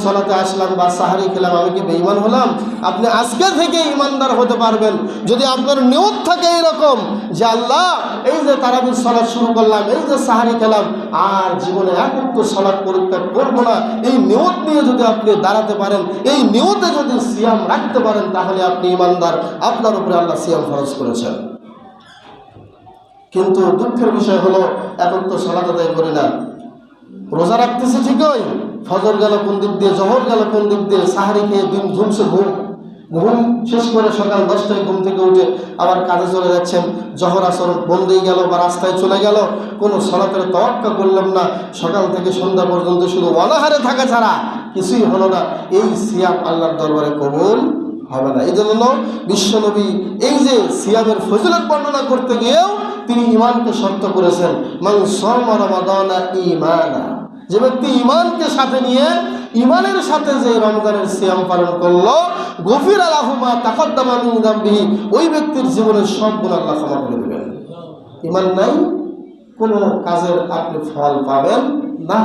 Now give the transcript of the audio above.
সালাতে আসলাম বা সাহারি খেলাম, আমি কি বেঈমান হলাম? আপনি আজকে থেকে ইমানদার হতে পারবেন যদি আপনার নিয়ত থাকে এরকম যে আল্লাহ এই যে তারাবির সালাত শুরু করলাম, এই যে সাহারি খেলাম, আর জীবনে এক ওয়াক্ত সালাত পরিত্যাগ করব না, এই নিয়ত নিয়ে যদি আপনি দাঁড়াতে পারেন, এই নিয়তে যদি সিয়াম রাখতে পারেন, তাহলে আপনি ইমানদার, আপনার উপরে আল্লাহ সিয়াম ফরজ করেছেন। কিন্তু দুঃখের বিষয় হলো এখন তো সালাত আদায় করি না, রোজা রাখতেছে ঠিকই, ফজর গেল কোন দিক দিয়ে, জোহর গেল কোন দিক দিয়ে, সাহারি খেয়ে দিন ঝুমছে ঘুম শেষ করে সকাল 10টায় ঘুম থেকে উঠে আবার কাজে চলে যাচ্ছেন, জোহর আসর বন্ধই গেল বা রাস্তায় চলে গেল, কোনো সালাতের তাওয়াক্কা করলাম না, সকাল থেকে সন্ধ্যা পর্যন্ত শুধু অনাহারে থাকা ছাড়া কিছুই হলো না। এই সিয়াম আল্লাহর দরবারে কবুল হবে না। এই জন্য বিশ্বনবী এই যে সিয়ামের ফজিলত বর্ণনা করতে গিয়েও তিনি ঈমানকে শর্ত করেছেন, মান সামা রমাদানা ঈমানা, যে ব্যক্তি ঈমানকে সাথে নিয়ে ঈমানের সাথে যে রমজানের সিয়াম পালন করলো, গফিরা লাহু মা তাকাদ্দামা মিন যামবিহি, ওই ব্যক্তির জীবনের সব গুনাহ আল্লাহ ক্ষমা করে দেবেন। ঈমান নাই, কোনো কাজের আপনি ফল পাবেন না।